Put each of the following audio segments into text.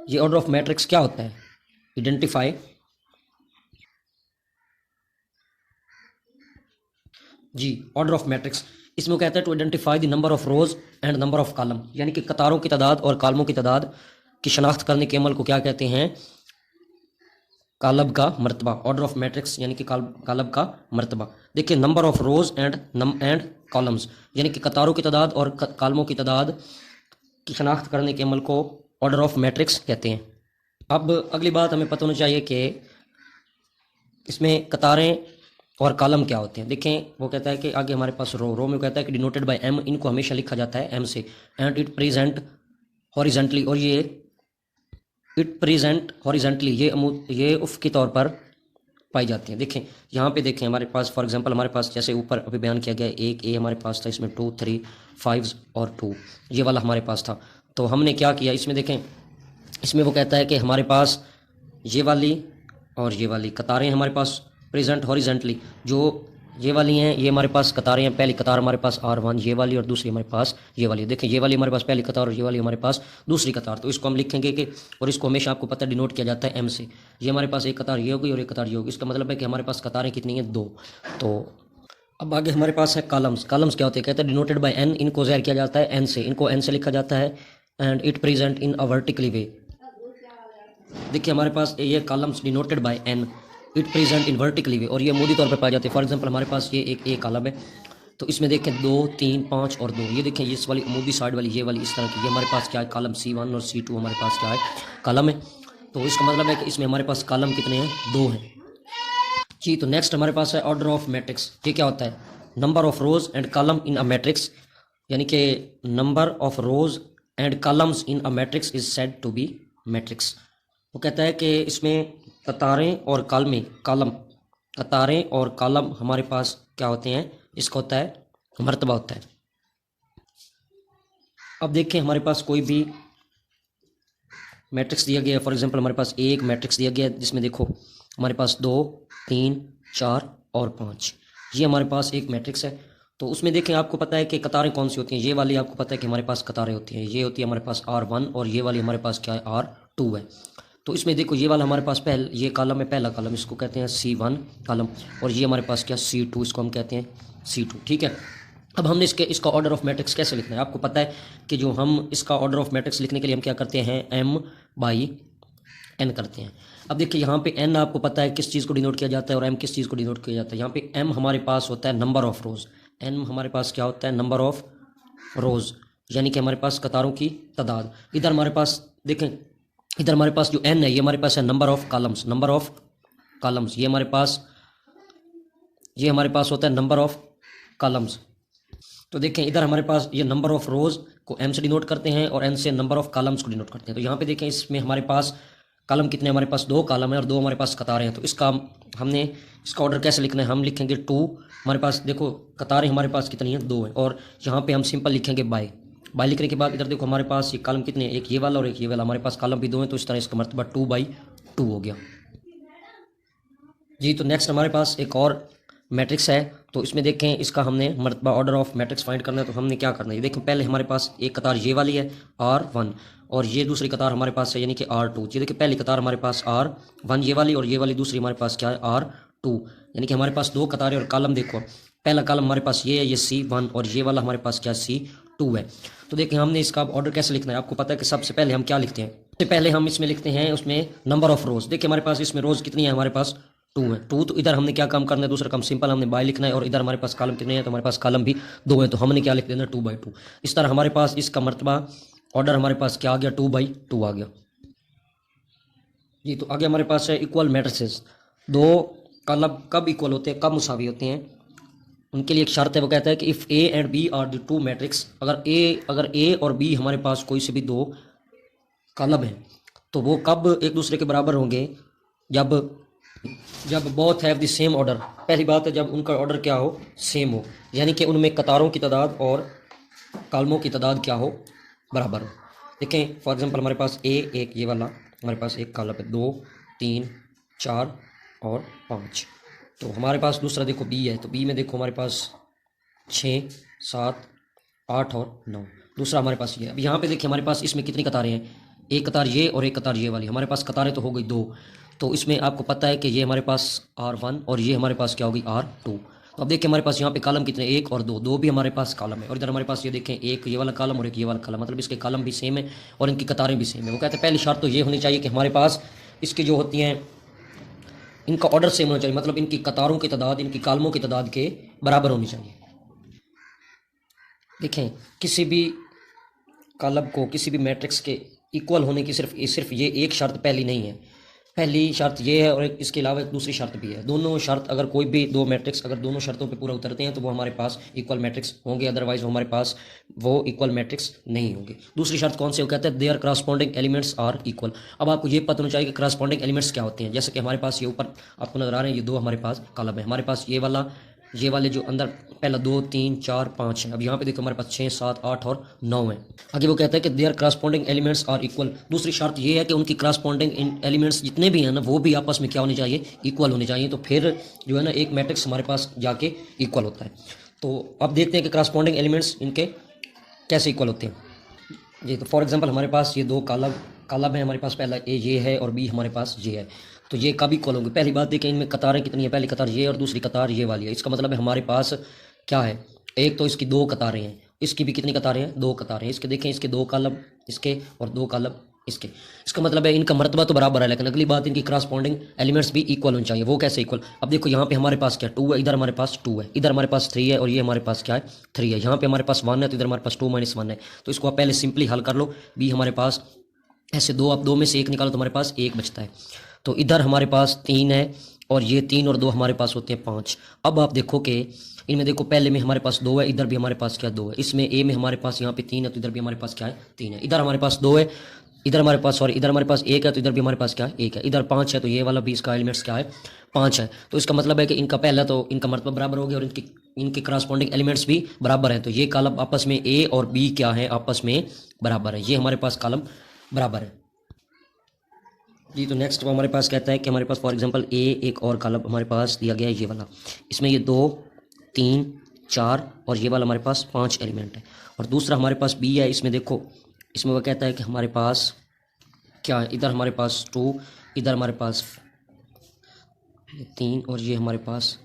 ये order of matrix क्या होता है? आइडेंटिफाई जी, ऑर्डर ऑफ मैट्रिक्स इसमें वो कहता है to identify the number of rows and number of column, यानी कि कतारों की तादाद और कॉलमों की तादाद की शनाख्त करने के अमल को क्या कहते हैं? कालब का मर्तबा। ऑर्डर ऑफ मैट्रिक्स यानी कि कालब का मर्तबा। देखिए, number of rows and columns, यानी कि कतारों की तादाद और कॉलमों की तादाद की शनाख्त करने के अमल को ऑर्डर ऑफ मैट्रिक्स कहते हैं। अब अगली बात हमें पता होनी चाहिए कि इसमें कतारें और कॉलम क्या होते हैं। देखें, वो कहता है कि आगे हमारे पास रो में कहता है कि डिनोटेड बाय एम, इनको हमेशा लिखा जाता है एम से, एंड इट प्रेजेंट हॉरिजेंटली, और ये इट प्रेजेंट हॉरिजेंटली ये उफ़क़ी तौर पर पाई जाती हैं। देखें, यहाँ पे देखें हमारे पास फॉर एग्जांपल हमारे पास जैसे ऊपर अभी बयान किया गया, एक ए हमारे पास था, इसमें 2 3 5 और 2 ये वाला हमारे पास था। तो हमने क्या किया इसमें, देखें इसमें वो कहता है कि हमारे पास ये वाली और ये वाली कतारें हमारे पास प्रेजेंट हॉरिजेंटली, जो ये वाली हैं ये हमारे पास कतारें हैं। पहली कतार हमारे पास R1 ये वाली, और दूसरी हमारे पास ये वाली। देखें, ये वाली हमारे पास पहली कतार और ये वाली हमारे पास दूसरी कतार। तो इसको हम लिखेंगे कि, और इसको हमेशा आपको पता डिनोट किया जाता है M से। ये हमारे पास एक कतार ये होगी और एक कतार ये होगी। इसका मतलब है कि हमारे पास कतारें कितनी हैं? 2। तो अब आगे हमारे पास है कॉलम्स। कॉलम्स क्या होते हैं? कहते हैं डिनोटेड बाय N, इनको ज़ाहिर किया जाता है N से, इनको N से लिखा जाता है, and it present in a vertically way. देखिए, हमारे पास ये columns denoted by N, it present in vertically way, और ये मोदी तौर पर पाए जाते हैं। फॉर एग्जांपल हमारे पास ये एक ए कॉलम है, तो इसमें देखें 2 3 5 और 2। ये देखें, ये इस वाली अमूदी साइड वाली ये वाली इस तरह की, ये हमारे पास क्या है? कॉलम C1 और C2 हमारे पास क्या है? कॉलम है। तो इसका मतलब है कि इसमें हमारे पास कॉलम कितने हैं? 2 हैं जी। तो नेक्स्ट हमारे पास है ऑर्डर ऑफ मैट्रिक्स। ये क्या होता है? Number of rows and column in a matrix, यानी कि number of rows and columns in a matrix is said to be matrix. वो कहता है कि इसमें कतारें और कॉलम कतारें और कॉलम हमारे पास क्या होते हैं? इसका होता है मर्तबा होता है। अब देखें, हमारे पास कोई भी मैट्रिक्स दिया गया है। फॉर एग्जांपल हमारे पास एक मैट्रिक्स दिया गया है जिसमें देखो हमारे पास 2 3 4 और 5, ये हमारे पास एक मैट्रिक्स है। तो उसमें देखें, आपको पता है कि कतारें कौन सी होती हैं। ये वाली आपको पता है कि हमारे पास कतारें होती हैं, ये होती है हमारे पास R1, और ये वाली हमारे पास क्या है? R2 है। तो इसमें देखो, ये वाला हमारे पास ये कॉलम है, पहला कॉलम, इसको कहते हैं C1 कॉलम, और ये हमारे पास क्या? C2, इसको हम कहते हैं C2। ठीक है। अब हमने इसका ऑर्डर ऑफ मैट्रिक्स कैसे लिखना है? आपको पता है कि जो हम इसका ऑर्डर ऑफ मैट्रिक्स लिखने के लिए हम क्या करते हैं? M/N करते हैं। अब देखिए, यहाँ पे N आपको पता है किस चीज़ को डिनोट किया जाता है, और M किस चीज़ को डिनोट किया जाता है। यहाँ पे M हमारे पास होता है नंबर ऑफ रोज, N हमारे पास क्या होता है? नंबर ऑफ रोज, यानी कि हमारे पास कतारों की तादाद। इधर हमारे पास देखें, इधर हमारे पास जो N है ये हमारे पास है number of columns, number of columns, ये हमारे पास होता है नंबर ऑफ कॉलम्स। तो देखें, इधर हमारे पास ये नंबर ऑफ रोज को M से डिनोट करते हैं और N से नंबर ऑफ कॉलम्स को डिनोट करते हैं। तो यहाँ पे देखें, इसमें हमारे पास कॉलम कितने? हमारे पास 2 कॉलम है और 2 हमारे पास कतारें हैं। तो हमने इसका ऑर्डर कैसे लिखना है? हम लिखेंगे 2, हमारे पास देखो कतारें हमारे पास कितनी हैं? 2 हैं, और यहाँ पे हम सिंपल लिखेंगे बाय लिखने के बाद इधर देखो हमारे पास ये कॉलम कितने हैं? एक ये वाला और एक ये वाला, हमारे पास कॉलम भी 2 हैं, तो इस तरह इसका मर्तबा 2/2 हो गया जी। तो नेक्स्ट हमारे पास एक और मैट्रिक्स है, तो इसमें देखें इसका हमने मर्तबा ऑर्डर ऑफ मैट्रिक्स फाइंड करना है। तो हमने क्या करना है? देखें, पहले हमारे पास एक कतार ये वाली है R1, और ये दूसरी कतार हमारे पास है यानी कि R2। ये देखिए, पहली कतार हमारे पास R1 ये वाली, और ये वाली दूसरी हमारे पास क्या है? R2, यानी कि हमारे पास 2 कतारें और कॉलम। देखो, पहला कॉलम हमारे पास ये है, ये C1, और ये वाला हमारे पास क्या C2 है। तो देखिए, हमने इसका ऑर्डर कैसे लिखना है? आपको पता है कि सबसे पहले हम क्या लिखते हैं? सबसे पहले हम इसमें लिखते हैं उसमें नंबर ऑफ रोज। देखिए, हमारे पास इसमें रोज कितनी है? हमारे पास 2 है। 2, तो इधर हमने क्या काम करना है? दूसरा काम सिंपल, हमने बाय लिखना है, और इधर हमारे पास कॉलम कितने हैं? तो हमारे पास कॉलम भी 2 है, तो हमने क्या लिख देना? 2/2। इस तरह हमारे पास इसका मर्तबा ऑर्डर हमारे पास क्या आ गया? 2/2 आ गया जी। तो आगे हमारे पास है इक्वल मैट्रिसेस। 2 कॉलम कब इक्वल होते हैं, कब मुसावी होते हैं? उनके लिए एक शर्त है, वो कहता है कि if A and B are the 2 matrix, अगर A और B हमारे पास कोई से भी 2 कॉलम हैं, तो वो कब एक दूसरे के बराबर होंगे? जब both have the same order. पहली बात है जब उनका ऑर्डर क्या हो? सेम हो, यानी कि उनमें कतारों की तादाद और कॉलमों की तादाद क्या हो? बराबर हो। देखें, फॉर एग्जांपल हमारे पास एक ये वाला हमारे पास एक कॉलम है, 2 3 4 और 5। तो हमारे पास दूसरा देखो B है, तो B में देखो हमारे पास 6 7 8 और 9, दूसरा हमारे पास ये है। अब यहाँ पे देखिए हमारे पास इसमें कितनी कतारें हैं? एक कतार ये और एक कतार ये वाली, हमारे पास कतारें तो हो गई दो। तो इसमें आपको पता है कि ये हमारे पास R1 और ये हमारे पास क्या होगी R2। तो अब देखिए हमारे पास यहाँ पे कॉलम कितने, एक और दो, दो भी हमारे पास कॉलम है, और इधर हमारे पास ये देखें एक ये वाला कॉलम और एक ये वाला कॉलम, मतलब इसके कॉलम भी सेम है और इनकी कतारें भी सेम है। वो कहते हैं पहली शर्त तो ये होनी चाहिए कि हमारे पास इसकी जो होती हैं इनका ऑर्डर सेम होना चाहिए, मतलब इनकी कतारों की तादाद इनकी कॉलमों की तादाद के बराबर होनी चाहिए। देखें किसी भी कॉलम को किसी भी मैट्रिक्स के इक्वल होने की सिर्फ ये एक शर्त पहली नहीं है, पहली शर्त ये है और इसके अलावा एक दूसरी शर्त भी है। दोनों शर्त अगर कोई भी दो मैट्रिक्स अगर दोनों शर्तों पे पूरा उतरते हैं तो वो हमारे पास इक्वल मैट्रिक्स होंगे, अदरवाइज वो हमारे पास वो इक्वल मैट्रिक्स नहीं होंगे। दूसरी शर्त कौन सी, वो कहते हैं their corresponding elements are equal. अब आपको ये पता होना चाहिए कि करस्पॉन्डिंग एलिमेंट्स क्या होते हैं। जैसे कि हमारे पास ये ऊपर आपको नजर आ रहे हैं, ये दो हमारे पास कॉलम है, हमारे पास ये वाले जो अंदर पहला 2 3 4 5 है। अब यहाँ पे देखो हमारे पास 6 7 8 और 9 है। आगे वो कहता है कि their corresponding elements are equal. दूसरी शर्त ये है कि उनकी करस्पॉन्डिंग एलिमेंट्स जितने भी हैं ना वो भी आपस में क्या होने चाहिए, इक्वल होने चाहिए। तो फिर जो है ना एक मैट्रिक्स हमारे पास जाके इक्वल होता है। तो अब देखते हैं कि करस्पॉन्डिंग एलिमेंट्स इनके कैसे इक्वल होते हैं जी। तो फॉर एग्जाम्पल हमारे पास ये दो कॉलम है, हमारे पास पहला ए ये है और बी हमारे पास ये है, तो ये कब इक्वल होंगे। पहली बात देखें इनमें कतारें कितनी है, पहली कतार ये और दूसरी कतार ये वाली है। इसका मतलब है हमारे पास क्या है, एक तो इसकी दो कतारें हैं, इसकी भी कितनी कतारें हैं, दो कतारें हैं। इसके देखें इसके दो कॉलम इसके और दो कॉलम इसके, इसका मतलब है इनका मर्तबा तो बराबर है, लेकिन अगली बात इनकी करस्पॉन्डिंग एलिमेंट्स भी इक्वल होने चाहिए। वो कैसे इक्वल, अब देखो यहाँ पे हमारे पास क्या 2 है, इधर हमारे पास 2 है, इधर हमारे पास 3 है और ये हमारे पास क्या है 3 है। यहाँ पे हमारे पास 1 है तो इधर हमारे पास 2 - 1 है। तो इसको आप पहले सिंपली हल कर लो। बी हमारे पास ऐसे दो, आप दो में से एक निकालो तो हमारे पास एक बचता है। तो इधर हमारे पास 3 है और ये 3 और 2 हमारे पास होते हैं 5। अब आप देखो कि इनमें देखो पहले में हमारे पास 2 है, इधर भी हमारे पास क्या 2 है, इसमें ए में हमारे पास यहाँ पे 3 है तो इधर भी हमारे पास क्या है 3 है। इधर हमारे पास 2 है, इधर हमारे पास इधर हमारे पास 1 है तो इधर भी हमारे पास क्या है 1 है। इधर 5 है तो ये वाला भी इसका एलिमेंट्स क्या है 5 है। तो इसका मतलब है कि इनका पहला तो इनका मर्तबा बराबर हो गया और इनके करस्पॉन्डिंग एलिमेंट्स भी बराबर हैं। तो ये कॉलम आपस में ए और बी क्या है आपस में बराबर है, ये हमारे पास कॉलम बराबर है जी। तो नेक्स्ट वो हमारे पास कहता है कि हमारे पास फॉर एग्जांपल ए एक और कॉलम हमारे पास दिया गया है ये वाला, इसमें ये 2 3 4 और ये वाला हमारे पास 5 एलिमेंट है। और दूसरा हमारे पास बी है, इसमें देखो इसमें वो कहता है कि हमारे पास क्या है, इधर हमारे पास 2, इधर हमारे पास 3 और ये हमारे पास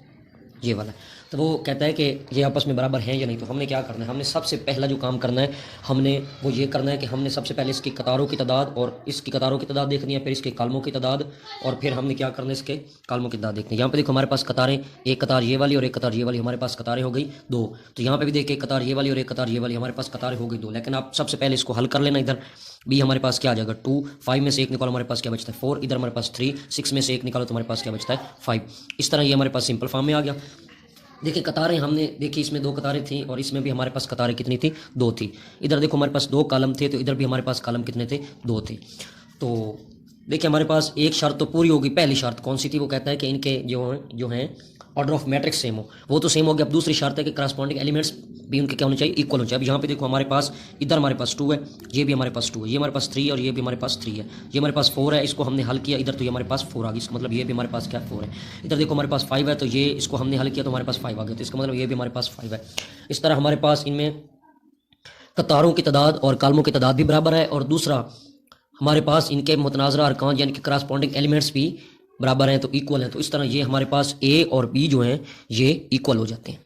ये वाला है। तो वो कहता है कि ये आपस में बराबर हैं या नहीं। तो हमने क्या करना है, हमने सबसे पहला जो काम करना है हमने वो ये करना है कि हमने सबसे पहले इसकी कतारों की तादाद और इसकी कतारों की तादाद देखनी है, फिर इसके कॉलमों की तादाद, और फिर हमने क्या करना है इसके कॉलमों की तादाद देखनी है। यहाँ पे देखो हमारे पास कतारें, एक कतार ये वाली और एक कतार ये वाली, हमारे पास कतारें हो गई 2। तो यहाँ पे भी देखिए एक कतार ये वाली और एक कतार ये वाली, हमारे पास कतारें हो गई 2। लेकिन आप सबसे पहले इसको हल कर लेना। इधर बी हमारे पास क्या आ जाएगा 2, 5 में से 1 निकालो हमारे पास क्या बचता है 4, इधर हमारे पास 3, 6 में से 1 निकालो तो हमारे पास क्या बचता है 5। इस तरह ये हमारे पास सिंपल फॉर्म में आ गया। देखिए कतारें हमने देखी, इसमें 2 कतारें थी और इसमें भी हमारे पास कतारें कितनी थी 2 थी। इधर देखो हमारे पास 2 कॉलम थे तो इधर भी हमारे पास कॉलम कितने थे 2 थे। तो देखिए हमारे पास एक शर्त तो पूरी होगी। पहली शर्त कौन सी थी, वो कहता है कि इनके जो हैं ऑर्डर ऑफ मैट्रिक्स सेम हो, वो तो सेम हो गया। अब दूसरी शर्त है कि करस्पॉन्डिंग एलिमेंट्स भी उनके क्या होने चाहिए इक्वल होने चाहिए। अब यहाँ पे देखो हमारे पास इधर हमारे पास 2 है, ये भी हमारे पास 2 है, ये हमारे पास 3 और ये भी हमारे पास 3 है, ये हमारे पास 4 है, इसको हमने हल किया इधर तो ये हमारे पास 4 आ गई, इसका मतलब ये भी हमारे पास क्या 4 है। इधर देखो हमारे पास 5 है तो ये इसको हमने हल किया तो हमारे पास 5 आ गया, तो इसका मतलब ये भी हमारे पास 5 है। इस तरह हमारे पास इनमें कतारों की तादाद और कॉलमों की तादाद भी बराबर है, और दूसरा हमारे पास इनके मुतनाज़रा अरकान यानी कि करस्पॉन्डिंग एलिमेंट्स भी बराबर हैं, तो इक्वल हैं। तो इस तरह ये हमारे पास ए और बी जो हैं ये इक्वल हो जाते हैं।